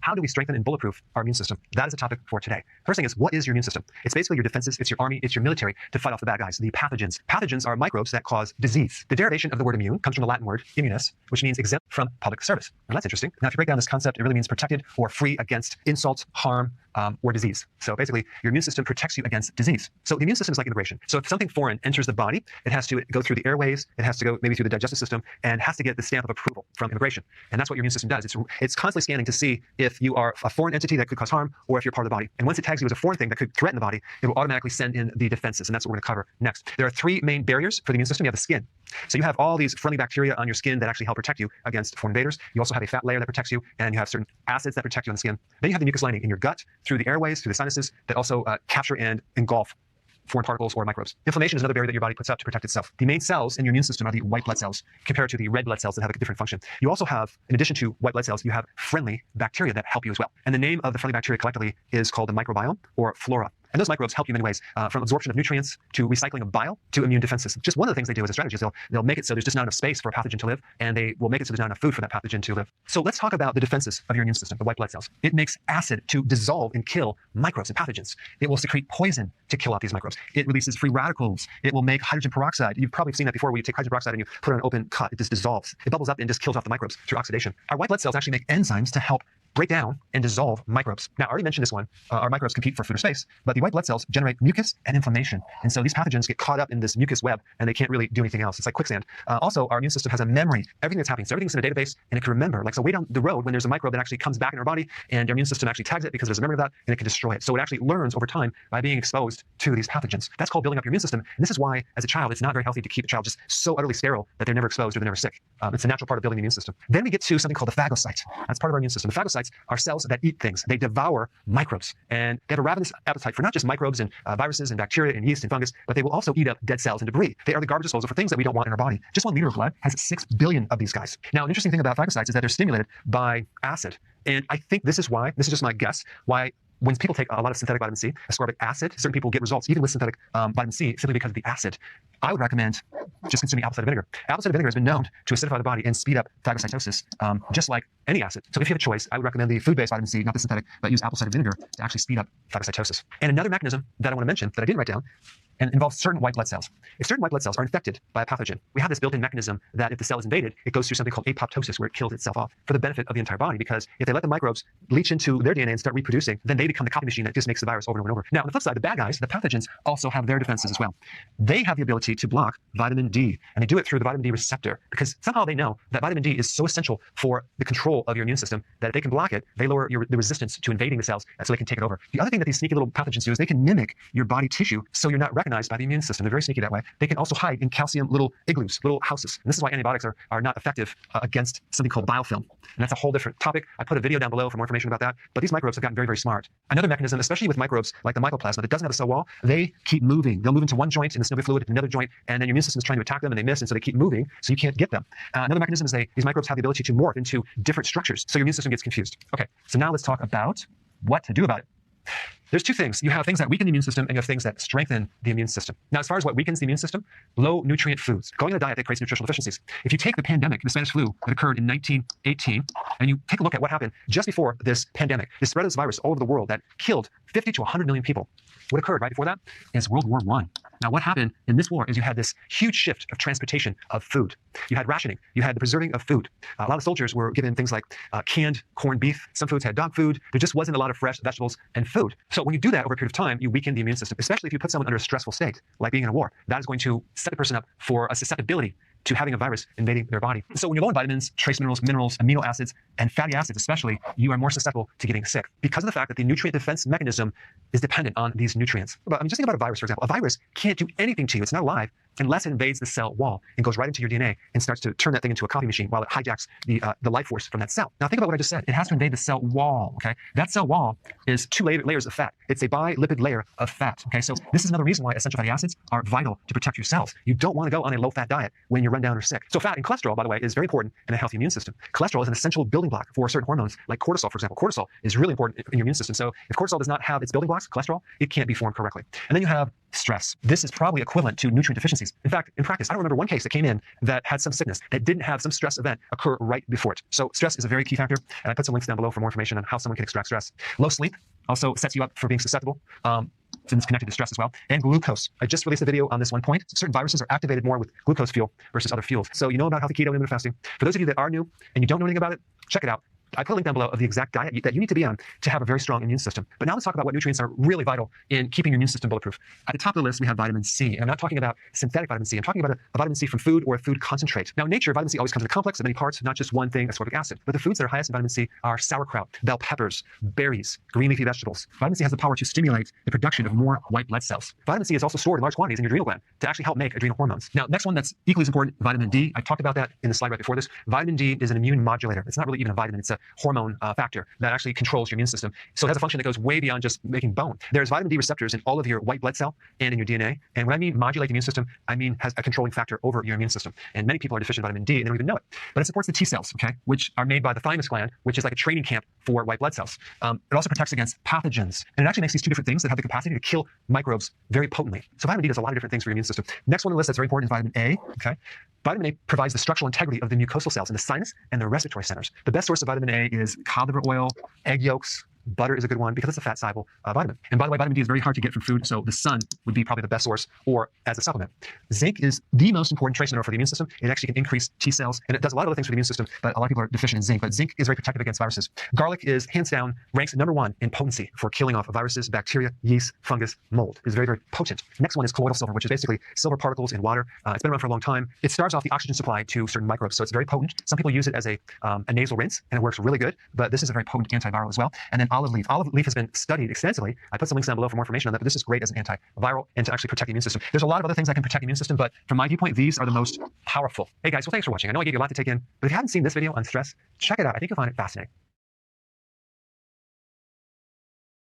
how do we strengthen and bulletproof our immune system? That is the topic for today. First thing is, what is your immune system? It's basically your defenses, it's your army, it's your military to fight off the bad guys, the pathogens. Pathogens are microbes that cause disease. The derivation of the word immune comes from the Latin word immunis, which means exempt from public service. Now that's interesting. Now, if you break down this concept, it really means protected or free against insult, harm, or disease. So basically, your immune system protects you against disease. So the immune system is like immigration. So if something foreign enters the body, it has to go through the airways, it has to go maybe through the digestive system, and has to get the stamp of approval from immigration. And that's what your immune system does. It's constantly scanning to see if you are a foreign entity that could cause harm, or if you're part of the body. And once it tags you as a foreign thing that could threaten the body, it will automatically send in the defenses. And that's what we're going to cover next. There are three main barriers for the immune system. You have the skin. So you have all these friendly bacteria on your skin that actually help protect you against foreign invaders. You also have a fat layer that protects you, and you have certain acids that protect you on the skin. Then you have the mucus lining in your gut, through the airways, through the sinuses, that also capture and engulf foreign particles or microbes. Inflammation is another barrier that your body puts up to protect itself. The main cells in your immune system are the white blood cells, compared to the red blood cells that have a different function. You also have, in addition to white blood cells, you have friendly bacteria that help you as well. And the name of the friendly bacteria collectively is called the microbiome, or flora. And those microbes help you in many ways, from absorption of nutrients to recycling of bile to immune defenses. Just one of the things they do as a strategy is they'll make it so there's just not enough space for a pathogen to live, and they will make it so there's not enough food for that pathogen to live. So let's talk about the defenses of your immune system, the white blood cells. It makes acid to dissolve and kill microbes and pathogens. It will secrete poison to kill out these microbes. It releases free radicals. It will make hydrogen peroxide. You've probably seen that before, where you take hydrogen peroxide and you put it on an open cut. It just dissolves. It bubbles up and just kills off the microbes through oxidation. Our white blood cells actually make enzymes to help break down and dissolve microbes. Now, I already mentioned this one. Our microbes compete for food or space, but the white blood cells generate mucus and inflammation. And so these pathogens get caught up in this mucus web, and they can't really do anything else. It's like quicksand. Also, our immune system has a memory. Everything that's happening, so everything's in a database, and it can remember. Like, so way down the road, when there's a microbe that actually comes back in our body, and our immune system actually tags it because there's a memory of that, and it can destroy it. So it actually learns over time by being exposed to these pathogens. That's called building up your immune system. And this is why, as a child, it's not very healthy to keep a child just so utterly sterile that they're never exposed or they're never sick. It's a natural part of building the immune system. Then we get to something called the phagocyte. That's part of our immune system. The phagocytes are cells that eat things. They devour microbes, and they have a ravenous appetite for not just microbes and viruses and bacteria and yeast and fungus, but they will also eat up dead cells and debris. They are the garbage disposal for things that we don't want in our body. Just 1 liter of blood has 6 billion of these guys. Now, an interesting thing about phagocytes is that they're stimulated by acid. And I think this is why, this is just my guess, why when people take a lot of synthetic vitamin C, ascorbic acid, certain people get results even with synthetic vitamin C simply because of the acid. I would recommend just consuming apple cider vinegar. Apple cider vinegar has been known to acidify the body and speed up phagocytosis, just like any acid. So if you have a choice, I would recommend the food-based vitamin C, not the synthetic, but use apple cider vinegar to actually speed up phagocytosis. And another mechanism that I want to mention that I didn't write down, and involves certain white blood cells. If certain white blood cells are infected by a pathogen, we have this built-in mechanism that if the cell is invaded, it goes through something called apoptosis, where it kills itself off for the benefit of the entire body. Because if they let the microbes leach into their DNA and start reproducing, then they become the copy machine that just makes the virus over and over and over. Now, on the flip side, the bad guys, the pathogens, also have their defenses as well. They have the ability to block vitamin D, and they do it through the vitamin D receptor, because somehow they know that vitamin D is so essential for the control of your immune system that if they can block it, they lower the resistance to invading the cells, so they can take it over. The other thing that these sneaky little pathogens do is they can mimic your body tissue so you're not recognized by the immune system. They're very sneaky that way. They can also hide in calcium little igloos, little houses. And this is why antibiotics are not effective against something called biofilm. And that's a whole different topic. I put a video down below for more information about that. But these microbes have gotten very, very smart. Another mechanism, especially with microbes like the mycoplasma that doesn't have a cell wall, they keep moving. They'll move into one joint in the synovial fluid, another joint, and then your immune system is trying to attack them and they miss, and so they keep moving, so you can't get them. Another mechanism is these microbes have the ability to morph into different structures, so your immune system gets confused. Okay, so now let's talk about what to do about it. There's two things. You have things that weaken the immune system, and you have things that strengthen the immune system. Now, as far as what weakens the immune system, low nutrient foods. Going on a diet that creates nutritional deficiencies. If you take the pandemic, the Spanish flu that occurred in 1918, and you take a look at what happened just before this pandemic, the spread of this virus all over the world that killed 50 to 100 million people. What occurred right before that is World War I. Now, what happened in this war is you had this huge shift of transportation of food. You had rationing. You had the preserving of food. A lot of soldiers were given things like canned corned beef. Some foods had dog food. There just wasn't a lot of fresh vegetables and food. So when you do that over a period of time, you weaken the immune system, especially if you put someone under a stressful state, like being in a war. That is going to set the person up for a susceptibility to having a virus invading their body. So when you're low in vitamins, trace minerals, amino acids, and fatty acids especially, you are more susceptible to getting sick because of the fact that the nutrient defense mechanism is dependent on these nutrients. Just think about a virus, for example. A virus can't do anything to you. It's not alive unless it invades the cell wall and goes right into your DNA and starts to turn that thing into a copy machine while it hijacks the life force from that cell. Now think about what I just said. It has to invade the cell wall, okay? That cell wall is two layers of fat. It's a bilipid layer of fat, okay? So this is another reason why essential fatty acids are vital to protect your cells. You don't want to go on a low-fat diet when you're run down or sick. So fat and cholesterol, by the way, is very important in a healthy immune system. Cholesterol is an essential building block for certain hormones, like cortisol, for example. Cortisol is really important in your immune system. So if cortisol does not have its building blocks, cholesterol, it can't be formed correctly. And then you have stress. This is probably equivalent to nutrient deficiencies. In fact, in practice, I don't remember one case that came in that had some sickness that didn't have some stress event occur right before it. So stress is a very key factor, and I put some links down below for more information on how someone can extract stress. Low sleep also sets you up for being susceptible. It's connected to stress as well. And glucose. I just released a video on this one point. Certain viruses are activated more with glucose fuel versus other fuels. So you know about healthy keto and intermittent fasting. For those of you that are new and you don't know anything about it, check it out. I put a link down below of the exact diet that you need to be on to have a very strong immune system. But now let's talk about what nutrients are really vital in keeping your immune system bulletproof. At the top of the list, we have vitamin C. And I'm not talking about synthetic vitamin C. I'm talking about a vitamin C from food or a food concentrate. Now, in nature, vitamin C always comes in a complex of many parts, not just one thing, ascorbic acid. But the foods that are highest in vitamin C are sauerkraut, bell peppers, berries, green leafy vegetables. Vitamin C has the power to stimulate the production of more white blood cells. Vitamin C is also stored in large quantities in your adrenal gland to actually help make adrenal hormones. Now, next one that's equally as important, vitamin D. I talked about that in the slide right before this. Vitamin D is an immune modulator. It's not really even a vitamin. It's a hormone factor that actually controls your immune system. So it has a function that goes way beyond just making bone. There's vitamin D receptors in all of your white blood cell and in your DNA. And when I mean modulate the immune system, I mean has a controlling factor over your immune system. And many people are deficient in vitamin D and they don't even know it. But it supports the T cells, okay, which are made by the thymus gland, which is like a training camp for white blood cells. It also protects against pathogens. And it actually makes these two different things that have the capacity to kill microbes very potently. So vitamin D does a lot of different things for your immune system. Next one on the list that's very important is vitamin A, okay? Vitamin A provides the structural integrity of the mucosal cells in the sinus and the respiratory centers. The best source of vitamin A is cod liver oil, egg yolks. Butter is a good one because it's a fat-soluble vitamin. And by the way, vitamin D is very hard to get from food, so the sun would be probably the best source or as a supplement. Zinc is the most important trace mineral for the immune system. It actually can increase T cells, and it does a lot of other things for the immune system, but a lot of people are deficient in zinc. But zinc is very protective against viruses. Garlic is, hands down, ranks #1 in potency for killing off viruses, bacteria, yeast, fungus, mold. It's very, very potent. Next one is colloidal silver, which is basically silver particles in water. It's been around for a long time. It starves off the oxygen supply to certain microbes, so it's very potent. Some people use it as a nasal rinse, and it works really good, but this is a very potent antiviral as well. And then olive leaf. Olive leaf has been studied extensively. I put some links down below for more information on that, but this is great as an antiviral and to actually protect the immune system. There's a lot of other things that can protect the immune system, but from my viewpoint, these are the most powerful. Hey guys, well, thanks for watching. I know I gave you a lot to take in, but if you haven't seen this video on stress, check it out. I think you'll find it fascinating.